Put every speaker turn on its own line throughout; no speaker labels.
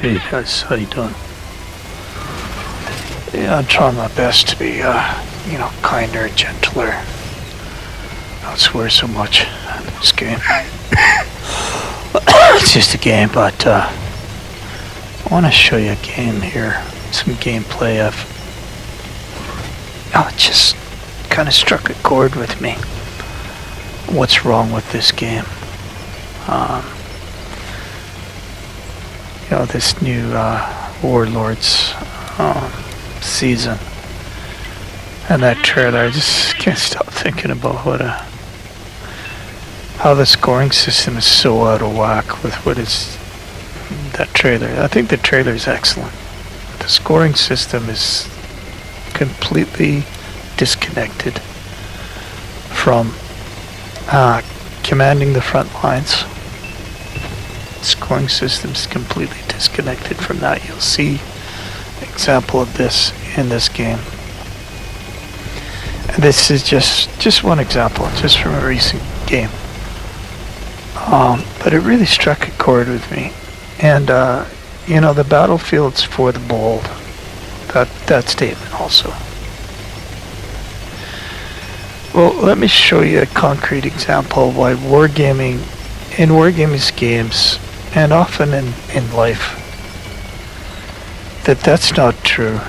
Hey guys, how you doing? Yeah, I'm trying my best to be, kinder, gentler. Not swear so much in this game. It's just a game, but I want to show you a game here. Some gameplay it just kind of struck a chord with me. What's wrong with this game? This new Warlords season. And that trailer, I just can't stop thinking about how the scoring system is so out of whack with what is that trailer. I think the trailer is excellent. The scoring system is completely disconnected from commanding the front lines. Scoring system's completely disconnected from that. You'll see an example of this in this game. And this is just one example, just from a recent game. But it really struck a chord with me. And the battlefield's for the bold. That statement also. Well, let me show you a concrete example of why in wargaming games, and often in life, that's not true.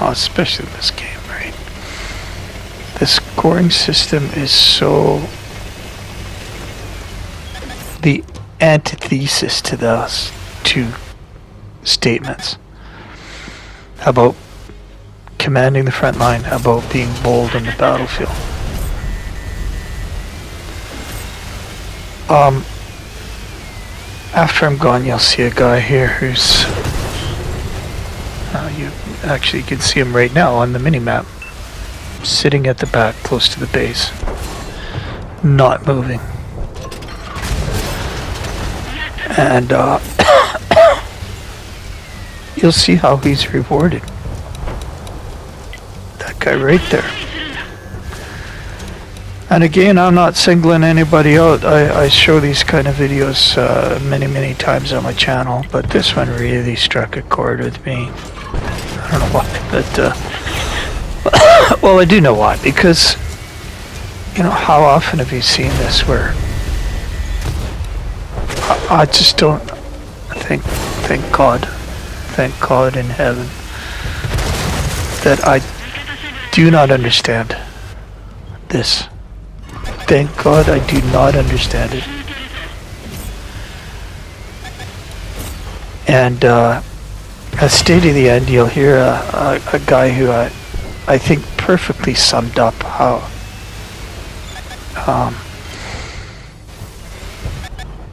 Especially in this game, right? The scoring system is so the antithesis to those two statements about commanding the front line, about being bold in the battlefield. After I'm gone, you'll see a guy here who's you can see him right now on the mini-map, sitting at the back close to the base, not moving. And you'll see how he's rewarded. That guy right there. And again, I'm not singling anybody out. I show these kind of videos many times on my channel, but this one really struck a chord with me. I don't know why, but well, I do know why, because how often have you seen this where I just don't thank God in heaven that I do not understand this. Thank God I do not understand it. And at State of the End, you'll hear a guy who I think perfectly summed up how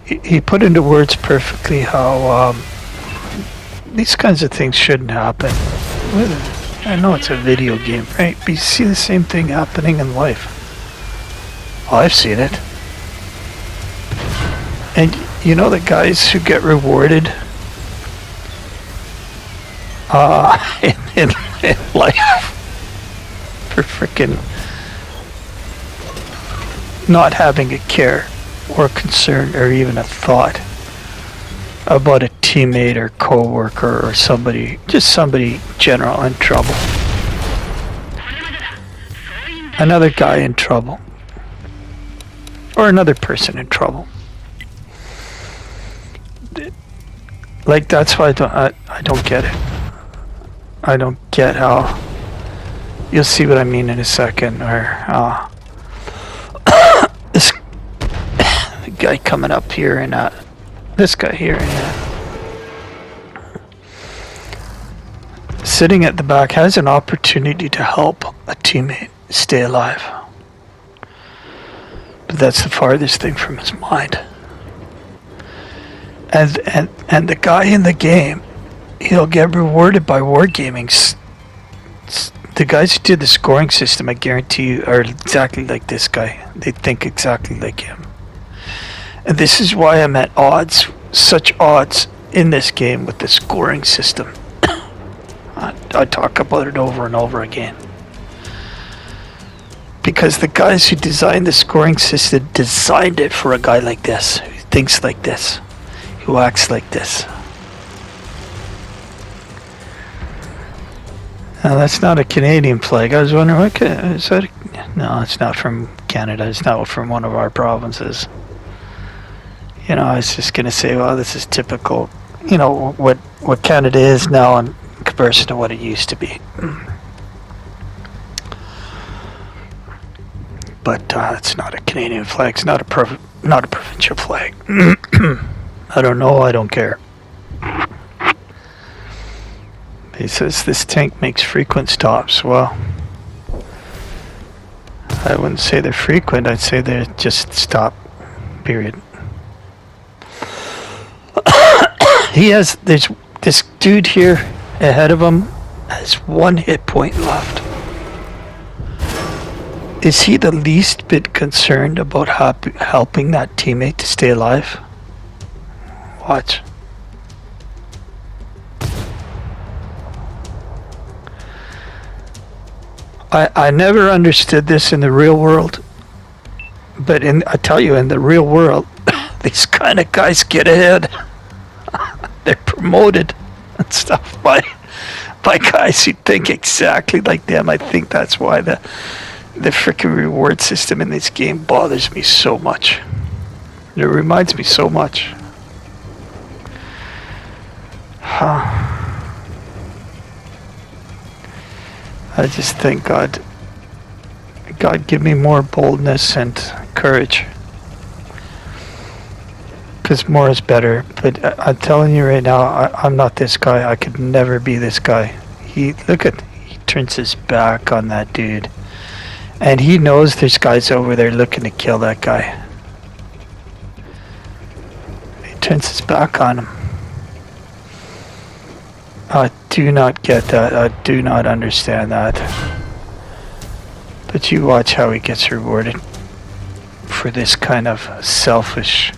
he put into words perfectly how these kinds of things shouldn't happen. I know it's a video game, right? But you see the same thing happening in life. Well, I've seen it. And the guys who get rewarded in life for frickin' not having a care or concern or even a thought about a teammate or co-worker or somebody general in trouble. Another guy in trouble. Or another person in trouble. Like, that's why I don't get it. I don't get how. You'll see what I mean in a second. Or this guy coming up here and this guy here and sitting at the back has an opportunity to help a teammate stay alive. But that's the farthest thing from his mind. And the guy in the game, he'll get rewarded by wargaming. The guys who did the scoring system, I guarantee you, are exactly like this guy. They think exactly like him. And this is why I'm at odds, such odds in this game with the scoring system. I talk about it over and over again. Because the guys who designed the scoring system designed it for a guy like this, who thinks like this, who acts like this. Now, that's not a Canadian flag. I was wondering, is that? No, it's not from Canada. It's not from one of our provinces. You know, I was just going to say, well, this is typical, you know, what Canada is now in comparison to what it used to be. But it's not a Canadian flag. It's not a provincial flag. I don't know. I don't care. He says this tank makes frequent stops. Well, I wouldn't say they're frequent. I'd say they're just stop. Period. There's this dude here ahead of him has 1 hit point left. Is he the least bit concerned about helping that teammate to stay alive? Watch. I never understood this in the real world, but I tell you, in the real world, these kind of guys get ahead. They're promoted and stuff by guys who think exactly like them. I think that's why the freaking reward system in this game bothers me so much. It reminds me so much. I just think God give me more boldness and courage. Because more is better. But I'm telling you right now, I'm not this guy. I could never be this guy. He turns his back on that dude. And he knows there's guys over there looking to kill that guy. He turns his back on him. I do not get that. I do not understand that. But you watch how he gets rewarded for this kind of selfish...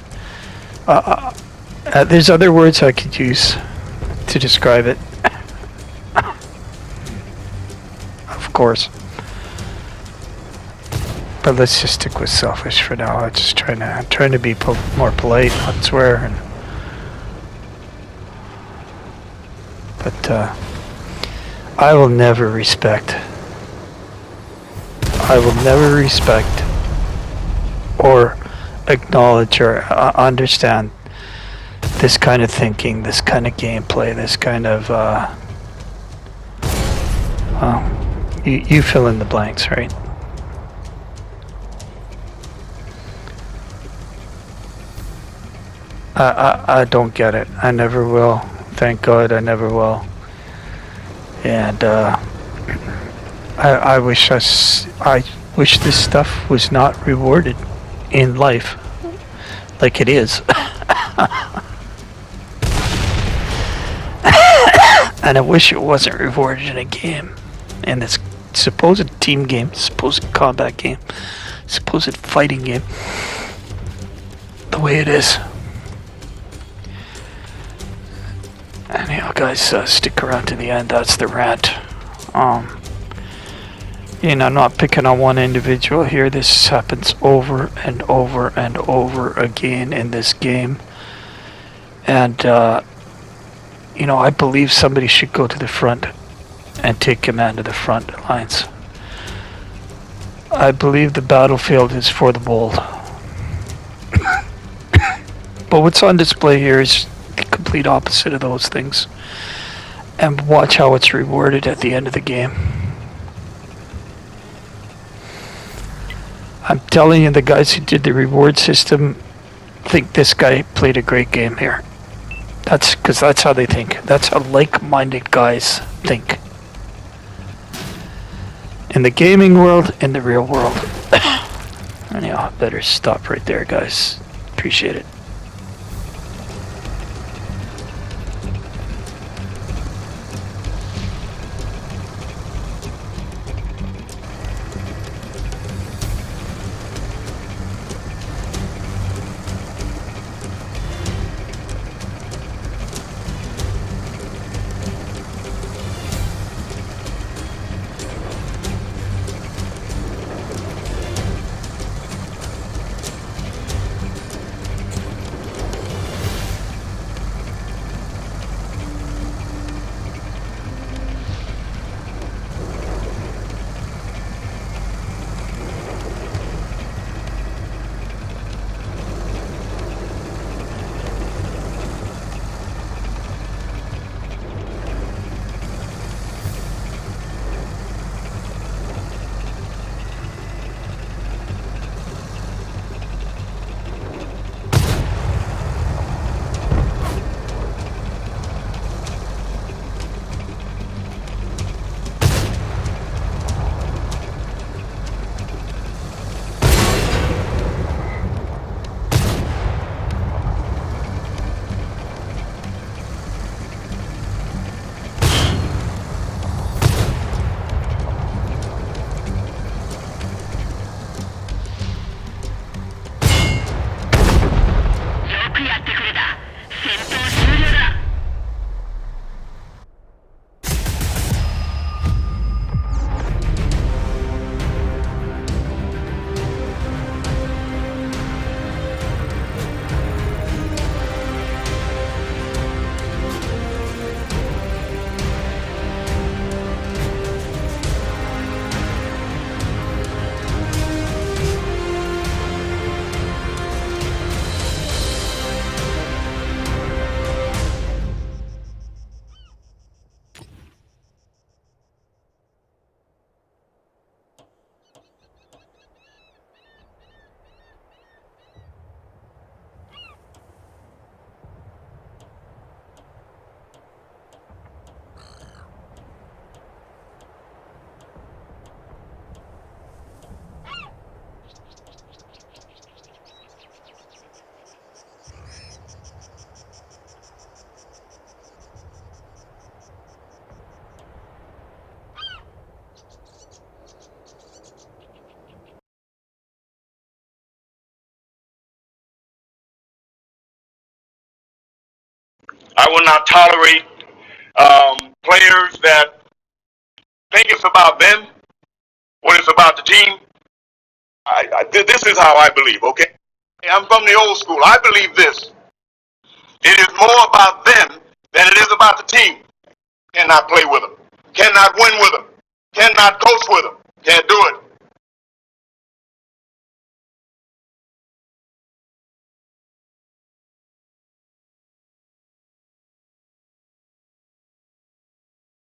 there's other words I could use to describe it. Of course. But let's just stick with selfish for now. I'm just trying to be more polite, not swear. But I will never respect or acknowledge or understand this kind of thinking, this kind of gameplay, this kind of you fill in the blanks, right? I don't get it. I never will. Thank God I never will. And I wish this stuff was not rewarded in life like it is. And I wish it wasn't rewarded in a game. In this supposed team game, supposed combat game, supposed fighting game. The way it is. Anyhow, guys, stick around to the end. That's the rant. You know, not picking on one individual here. This happens over and over and over again in this game. And, you know, I believe somebody should go to the front and take command of the front lines. I believe the battlefield is for the bold. But what's on display here is the complete opposite of those things. And watch how it's rewarded at the end of the game. I'm telling you, the guys who did the reward system think this guy played a great game here. That's because that's how they think. That's how like-minded guys think. In the gaming world, in the real world. Anyhow, I better stop right there, guys. Appreciate it.
くやってくれた。戦闘終了だ。
I will not tolerate players that think it's about them when it's about the team. This is how I believe, okay? I'm from the old school. I believe this. It is more about them than it is about the team. Cannot play with them. Cannot win with them. Cannot coach with them. Can't do it.